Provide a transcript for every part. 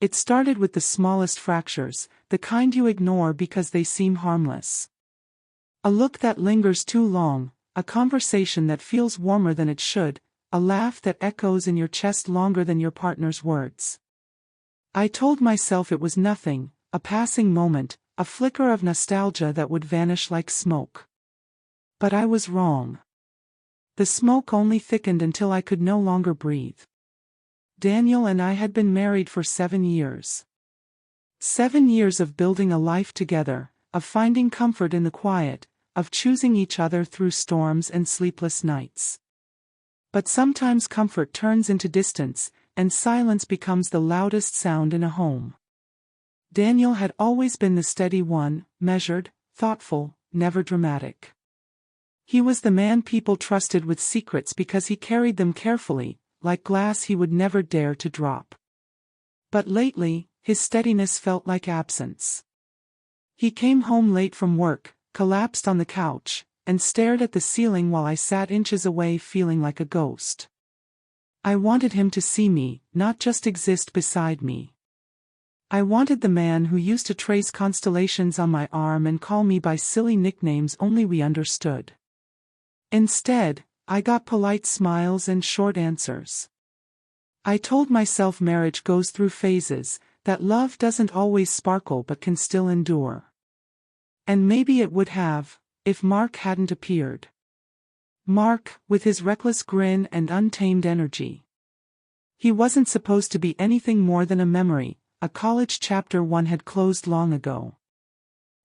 It started with the smallest fractures, the kind you ignore because they seem harmless. A look that lingers too long, a conversation that feels warmer than it should, a laugh that echoes in your chest longer than your partner's words. I told myself it was nothing, a passing moment, a flicker of nostalgia that would vanish like smoke. But I was wrong. The smoke only thickened until I could no longer breathe. Daniel and I had been married for 7 years. 7 years of building a life together, of finding comfort in the quiet, of choosing each other through storms and sleepless nights. But sometimes comfort turns into distance, and silence becomes the loudest sound in a home. Daniel had always been the steady one, measured, thoughtful, never dramatic. He was the man people trusted with secrets because he carried them carefully, like glass he would never dare to drop. But lately, his steadiness felt like absence. He came home late from work, collapsed on the couch, and stared at the ceiling while I sat inches away feeling like a ghost. I wanted him to see me, not just exist beside me. I wanted the man who used to trace constellations on my arm and call me by silly nicknames only we understood. Instead, I got polite smiles and short answers. I told myself marriage goes through phases, that love doesn't always sparkle but can still endure. And maybe it would have, if Mark hadn't appeared. Mark, with his reckless grin and untamed energy. He wasn't supposed to be anything more than a memory, a college chapter one had closed long ago.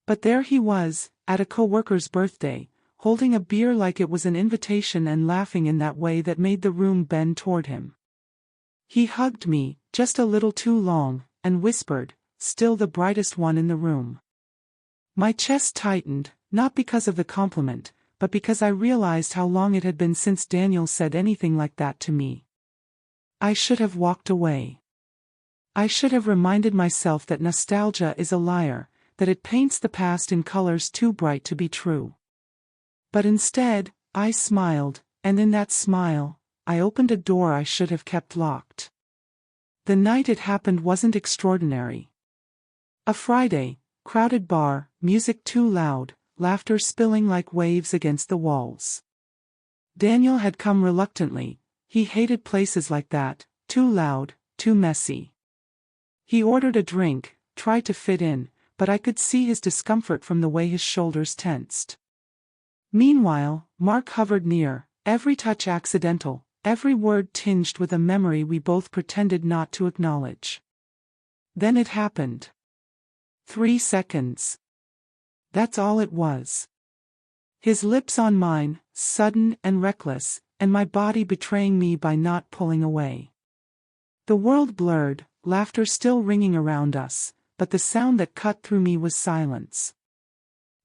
But there he was, at a coworker's birthday, holding a beer like it was an invitation and laughing in that way that made the room bend toward him. He hugged me, just a little too long, and whispered, "Still the brightest one in the room." My chest tightened, not because of the compliment, but because I realized how long it had been since Daniel said anything like that to me. I should have walked away. I should have reminded myself that nostalgia is a liar, that it paints the past in colors too bright to be true. But instead, I smiled, and in that smile, I opened a door I should have kept locked. The night it happened wasn't extraordinary. A Friday, crowded bar, music too loud, laughter spilling like waves against the walls. Daniel had come reluctantly. He hated places like that, too loud, too messy. He ordered a drink, tried to fit in, but I could see his discomfort from the way his shoulders tensed. Meanwhile, Mark hovered near, every touch accidental, every word tinged with a memory we both pretended not to acknowledge. Then it happened. 3 seconds. That's all it was. His lips on mine, sudden and reckless, and my body betraying me by not pulling away. The world blurred, laughter still ringing around us, but the sound that cut through me was silence.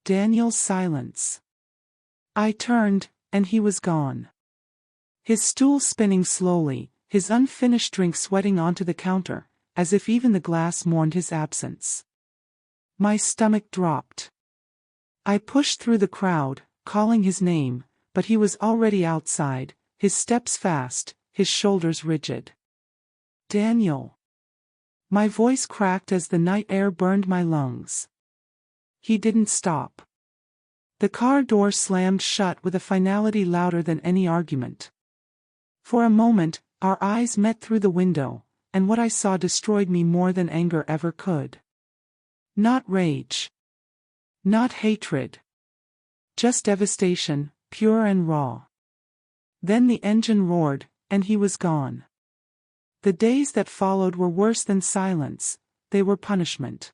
Daniel's silence. I turned, and he was gone. His stool spinning slowly, his unfinished drink sweating onto the counter, as if even the glass mourned his absence. My stomach dropped. I pushed through the crowd, calling his name, but he was already outside, his steps fast, his shoulders rigid. Daniel. My voice cracked as the night air burned my lungs. He didn't stop. The car door slammed shut with a finality louder than any argument. For a moment, our eyes met through the window, and what I saw destroyed me more than anger ever could. Not rage. Not hatred. Just devastation, pure and raw. Then the engine roared, and he was gone. The days that followed were worse than silence, they were punishment.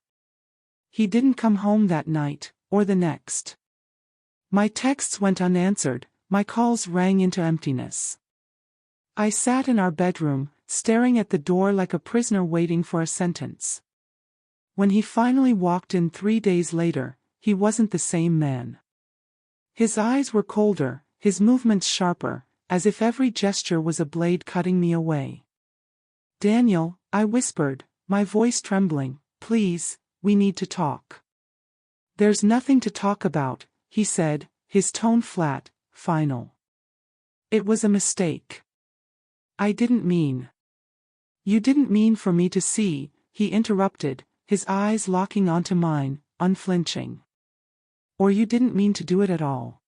He didn't come home that night, or the next. My texts went unanswered, my calls rang into emptiness. I sat in our bedroom, staring at the door like a prisoner waiting for a sentence. When he finally walked in 3 days later, he wasn't the same man. His eyes were colder, his movements sharper, as if every gesture was a blade cutting me away. "Daniel," I whispered, my voice trembling, "please, we need to talk." "There's nothing to talk about," he said, his tone flat, final. "It was a mistake. I didn't mean. You didn't mean for me to see," he interrupted, his eyes locking onto mine, unflinching. Or you didn't mean to do it at all.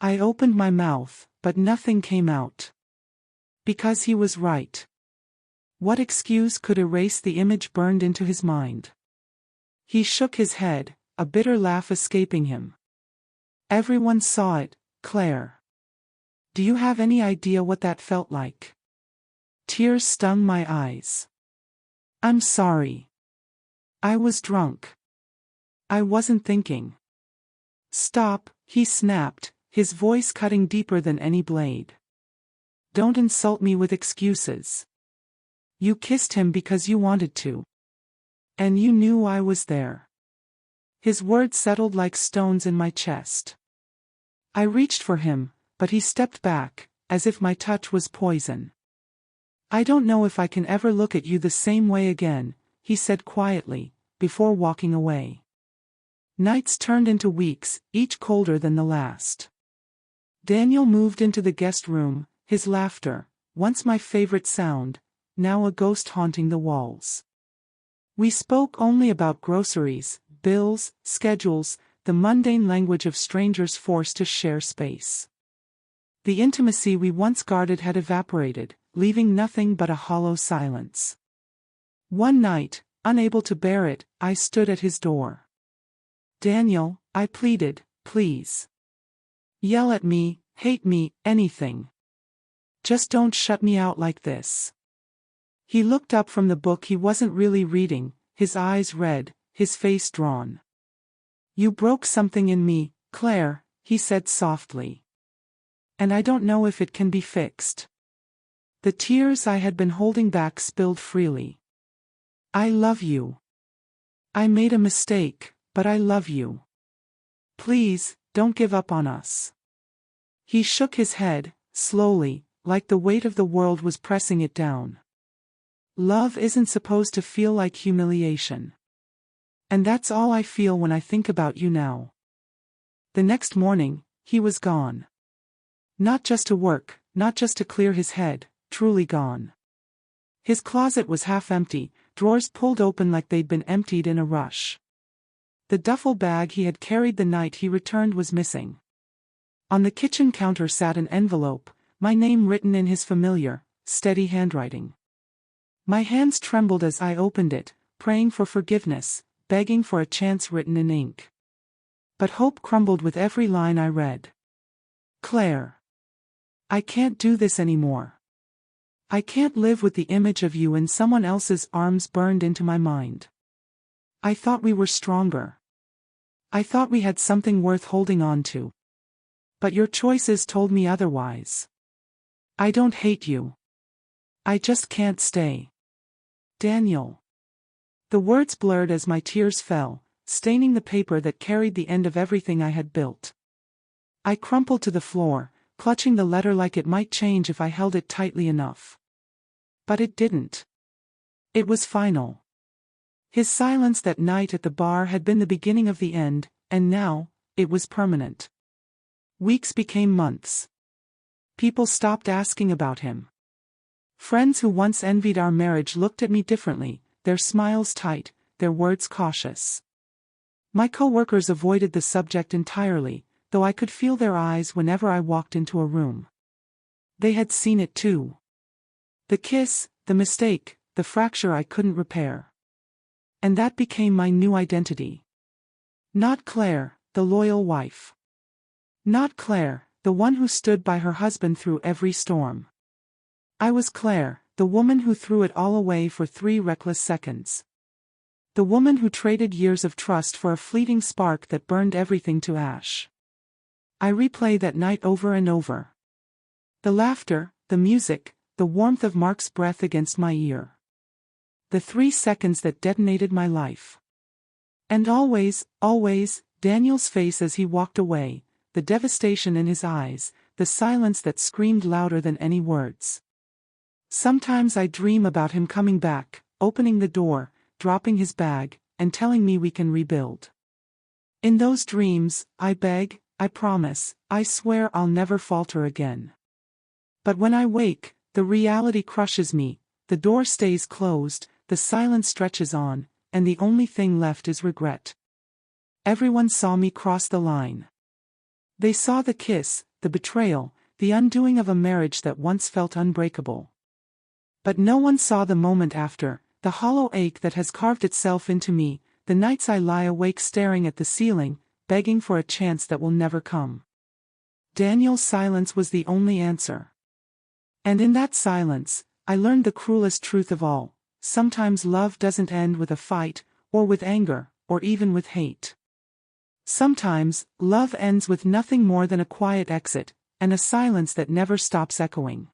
I opened my mouth, but nothing came out. Because he was right. What excuse could erase the image burned into his mind? He shook his head, a bitter laugh escaping him. Everyone saw it, Claire. Do you have any idea what that felt like? Tears stung my eyes. I'm sorry. I was drunk. I wasn't thinking. Stop, he snapped, his voice cutting deeper than any blade. Don't insult me with excuses. You kissed him because you wanted to. And you knew I was there. His words settled like stones in my chest. I reached for him, but he stepped back, as if my touch was poison. I don't know if I can ever look at you the same way again, he said quietly, before walking away. Nights turned into weeks, each colder than the last. Daniel moved into the guest room, his laughter, once my favorite sound, now a ghost haunting the walls. We spoke only about groceries, bills, schedules, the mundane language of strangers forced to share space. The intimacy we once guarded had evaporated, leaving nothing but a hollow silence. One night, unable to bear it, I stood at his door. Daniel, I pleaded, please. Yell at me, hate me, anything. Just don't shut me out like this. He looked up from the book he wasn't really reading, his eyes red, his face drawn. You broke something in me, Claire, he said softly. And I don't know if it can be fixed. The tears I had been holding back spilled freely. I love you. I made a mistake, but I love you. Please, don't give up on us. He shook his head, slowly, like the weight of the world was pressing it down. Love isn't supposed to feel like humiliation. And that's all I feel when I think about you now. The next morning, he was gone. Not just to work, not just to clear his head, truly gone. His closet was half empty, drawers pulled open like they'd been emptied in a rush. The duffel bag he had carried the night he returned was missing. On the kitchen counter sat an envelope, my name written in his familiar, steady handwriting. My hands trembled as I opened it, praying for forgiveness, begging for a chance written in ink. But hope crumbled with every line I read. Claire. I can't do this anymore. I can't live with the image of you in someone else's arms burned into my mind. I thought we were stronger. I thought we had something worth holding on to. But your choices told me otherwise. I don't hate you. I just can't stay. Daniel. The words blurred as my tears fell, staining the paper that carried the end of everything I had built. I crumpled to the floor, clutching the letter like it might change if I held it tightly enough. But it didn't. It was final. His silence that night at the bar had been the beginning of the end, and now, it was permanent. Weeks became months. People stopped asking about him. Friends who once envied our marriage looked at me differently, their smiles tight, their words cautious. My co-workers avoided the subject entirely, though I could feel their eyes whenever I walked into a room. They had seen it too. The kiss, the mistake, the fracture I couldn't repair. And that became my new identity. Not Claire, the loyal wife. Not Claire, the one who stood by her husband through every storm. I was Claire, the woman who threw it all away for 3 reckless seconds. The woman who traded years of trust for a fleeting spark that burned everything to ash. I replay that night over and over. The laughter, the music, the warmth of Mark's breath against my ear. The 3 seconds that detonated my life. And always, always, Daniel's face as he walked away, the devastation in his eyes, the silence that screamed louder than any words. Sometimes I dream about him coming back, opening the door, dropping his bag, and telling me we can rebuild. In those dreams, I beg, I promise, I swear I'll never falter again. But when I wake, the reality crushes me, the door stays closed, the silence stretches on, and the only thing left is regret. Everyone saw me cross the line. They saw the kiss, the betrayal, the undoing of a marriage that once felt unbreakable. But no one saw the moment after, the hollow ache that has carved itself into me, the nights I lie awake staring at the ceiling, begging for a chance that will never come. Daniel's silence was the only answer. And in that silence, I learned the cruelest truth of all: sometimes love doesn't end with a fight, or with anger, or even with hate. Sometimes, love ends with nothing more than a quiet exit, and a silence that never stops echoing.